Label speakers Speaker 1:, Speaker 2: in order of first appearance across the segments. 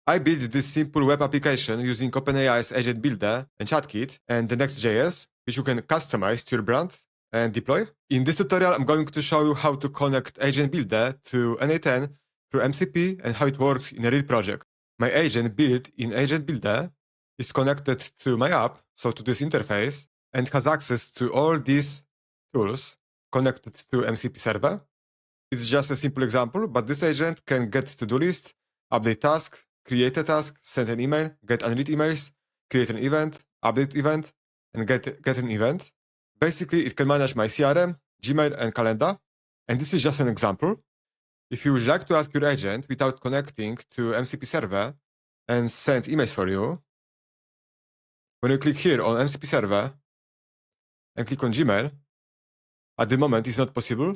Speaker 1: I built this simple web application using OpenAI's AgentBuilder and ChatKit and the Next.js, which you can customize to your brand and deploy. In this tutorial, I'm going to show you how to connect AgentBuilder to n8n through MCP and how it works in a real project. My agent built in AgentBuilder is connected to my app, so to this interface, and has access to all these tools connected to MCP server. It's just a simple example, but this agent can get to-do list, update task, create a task, send an email, get unread emails, create an event, update event, and get an event. Basically, it can manage my CRM, Gmail, and calendar. And this is just an example. If you would like to ask your agent without connecting to MCP server and send emails for you, when you click here on MCP server and click on Gmail, at the moment it's not possible.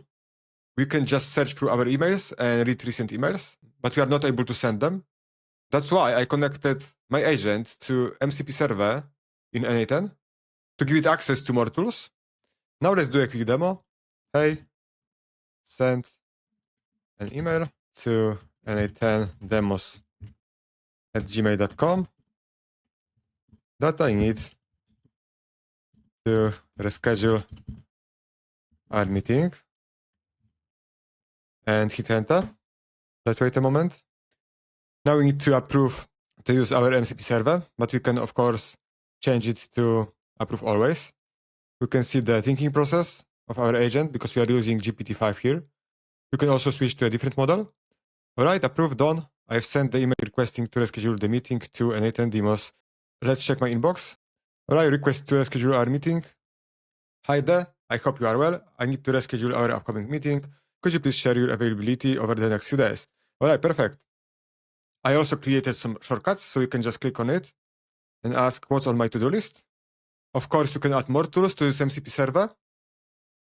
Speaker 1: We can just search through our emails and read recent emails, but we are not able to send them. That's why I connected my agent to MCP server in n8n to give it access to more tools. Now let's do a quick demo. Hey, send an email to n8ndemos@gmail.com that I need to reschedule our meeting, and hit enter. Let's wait a moment. Now we need to approve to use our MCP server, but we can of course change it to approve always. You can see the thinking process of our agent because we are using GPT-5 here. You can also switch to a different model. All right, approved, done. I've sent the email requesting to reschedule the meeting to n8n demos. Let's check my inbox. All right, request to reschedule our meeting. Hi there, I hope you are well. I need to reschedule our upcoming meeting. Could you please share your availability over the next few days? All right, perfect. I also created some shortcuts, so you can just click on it and ask what's on my to-do list. Of course, you can add more tools to this MCP server.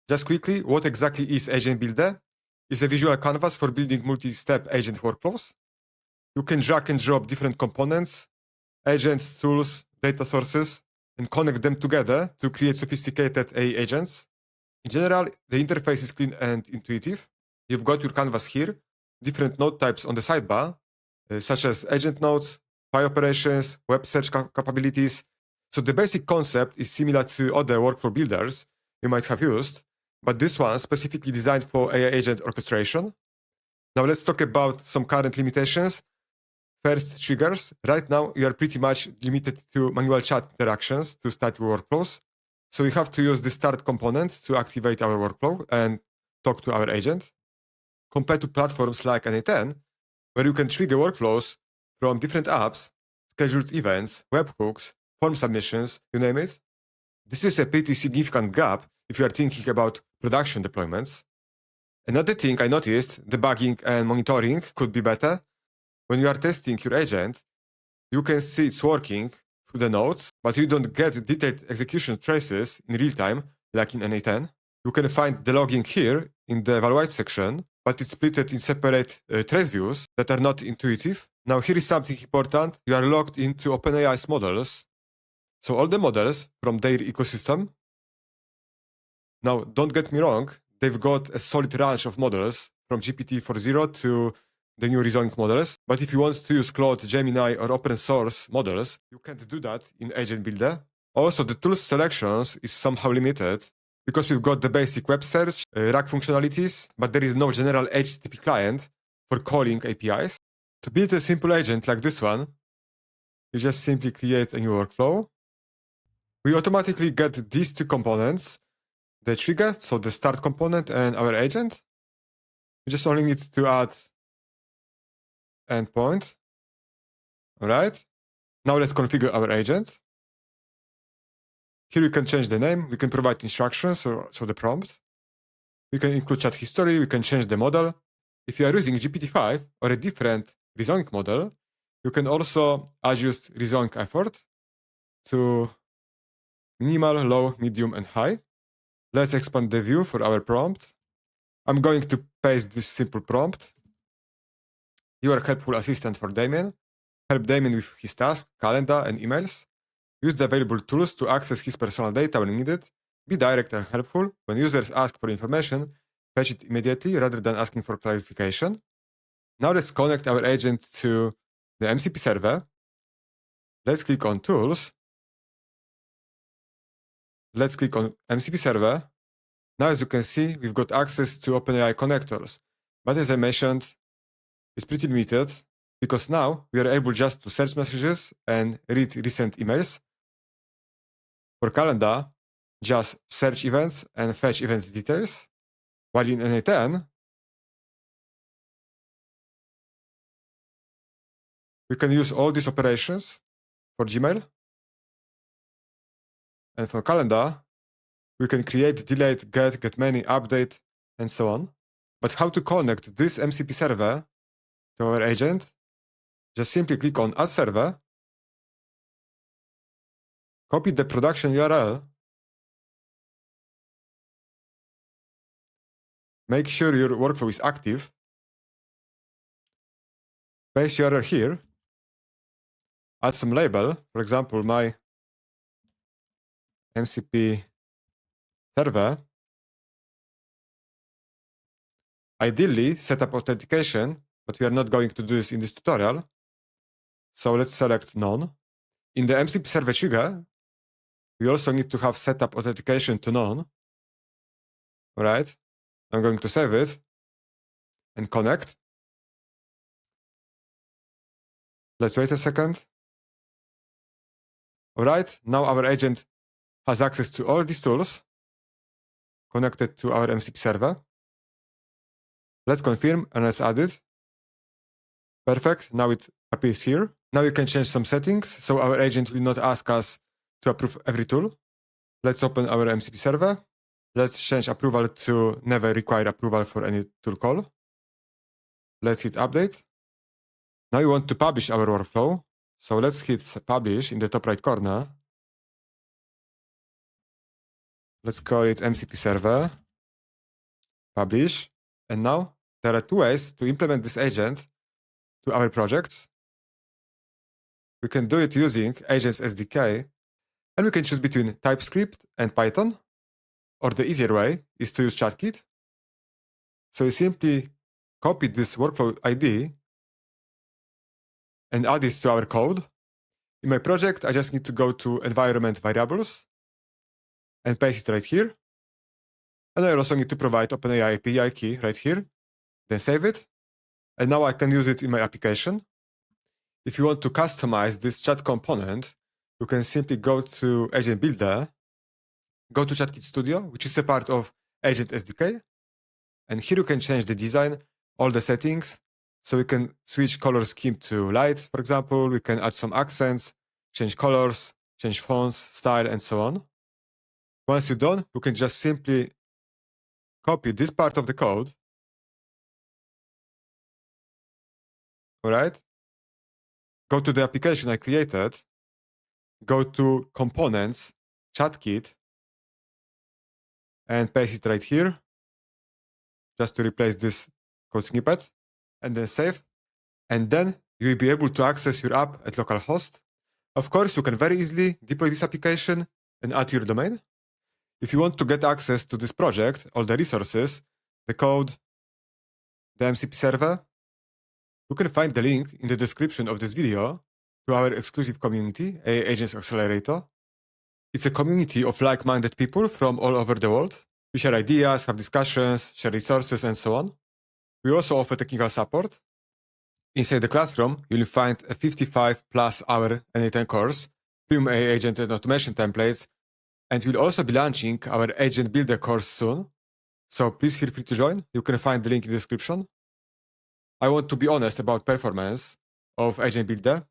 Speaker 1: Just quickly, what exactly is AgentBuilder? It's a visual canvas for building multi-step agent workflows. You can drag and drop different components, agents, tools, data sources, and connect them together to create sophisticated AI agents. In general, the interface is clean and intuitive. You've got your canvas here, different node types on the sidebar, such as agent nodes, file operations, web search capabilities. So the basic concept is similar to other workflow builders you might have used, but this one specifically designed for AI agent orchestration. Now let's talk about some current limitations. First, triggers. Right now, you are pretty much limited to manual chat interactions to start your workflows. So we have to use the start component to activate our workflow and talk to our agent. Compared to platforms like n8n, where you can trigger workflows from different apps, scheduled events, webhooks, form submissions, you name it. This is a pretty significant gap if you are thinking about production deployments. Another thing I noticed, debugging and monitoring could be better. When you are testing your agent, you can see it's working through the nodes, but you don't get detailed execution traces in real time, like in n8n. You can find the logging here in the evaluate section, but it's split in separate trace views that are not intuitive. Now here is something important. You are logged into OpenAI's models. So all the models from their ecosystem. Now, don't get me wrong, they've got a solid range of models from GPT-4.0 to the new reasoning models. But if you want to use Claude, Gemini, or open source models, you can't do that in AgentBuilder. Also, the tools selections is somehow limited because we've got the basic web search, RAG functionalities, but there is no general HTTP client for calling APIs. To build a simple agent like this one, you just simply create a new workflow. We automatically get these two components, the trigger, so the start component, and our agent. We just only need to add endpoint. All right. Now let's configure our agent. Here we can change the name. We can provide instructions, so the prompt. We can include chat history. We can change the model. If you are using GPT-5 or a different reasoning model, you can also adjust reasoning effort to minimal, low, medium, and high. Let's expand the view for our prompt. I'm going to paste this simple prompt. You are a helpful assistant for Damien. Help Damien with his tasks, calendar, and emails. Use the available tools to access his personal data when needed. Be direct and helpful. When users ask for information, fetch it immediately rather than asking for clarification. Now let's connect our agent to the MCP server. Let's click on Tools. Let's click on MCP server. Now, as you can see, we've got access to OpenAI connectors. But as I mentioned, it's pretty limited because now we are able just to search messages and read recent emails. For calendar, just search events and fetch events details. While in n8n, we can use all these operations for Gmail. And for calendar, we can create, delete, get many, update, and so on. But how to connect this MCP server to our agent? Just simply click on Add Server, copy the production URL, make sure your workflow is active, paste URL here, add some label, for example, my MCP server. Ideally, set up authentication, but we are not going to do this in this tutorial. So let's select None. In the MCP server trigger, we also need to have set up authentication to None. All right, I'm going to save it and connect. Let's wait a second. All right, now our agent has access to all these tools connected to our MCP server. Let's confirm and let's add it. Perfect, now it appears here. Now you can change some settings, so our agent will not ask us to approve every tool. Let's open our MCP server. Let's change approval to never require approval for any tool call. Let's hit update. Now we want to publish our workflow. So let's hit publish in the top right corner. Let's call it MCP server, publish. And now there are two ways to implement this agent to our projects. We can do it using Agents SDK, and we can choose between TypeScript and Python, or the easier way is to use ChatKit. So you simply copy this workflow ID and add it to our code. In my project, I just need to go to environment variables and paste it right here. And I also need to provide OpenAI API key right here, then save it. And now I can use it in my application. If you want to customize this chat component, you can simply go to AgentBuilder, go to ChatKit Studio, which is a part of Agent SDK. And here you can change the design, all the settings. So we can switch color scheme to light, for example. We can add some accents, change colors, change fonts, style, and so on. Once you're done, you can just simply copy this part of the code. All right. Go to the application I created. Go to Components, ChatKit, and paste it right here, just to replace this code snippet, and then save. And then you'll be able to access your app at localhost. Of course, you can very easily deploy this application and add your domain. If you want to get access to this project, all the resources, the code, the MCP server, you can find the link in the description of this video to our exclusive community, AI Agents Accelerator. It's a community of like-minded people from all over the world. We share ideas, have discussions, share resources, and so on. We also offer technical support. Inside the classroom, you'll find a 55+ hour n8n course, premium AI agent and automation templates, and we'll also be launching our AgentBuilder course soon. So please feel free to join. You can find the link in the description. I want to be honest about performance of AgentBuilder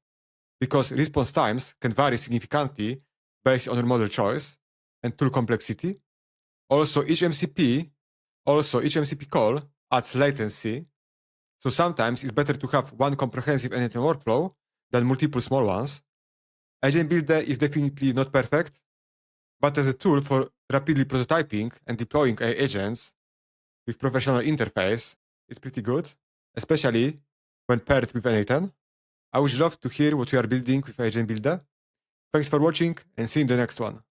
Speaker 1: because response times can vary significantly based on your model choice and tool complexity. Also, each MCP call adds latency. So sometimes it's better to have one comprehensive n8n workflow than multiple small ones. AgentBuilder is definitely not perfect, but as a tool for rapidly prototyping and deploying AI agents with professional interface, it's pretty good, especially when paired with n8n. I would love to hear what you are building with AgentBuilder. Thanks for watching and see you in the next one.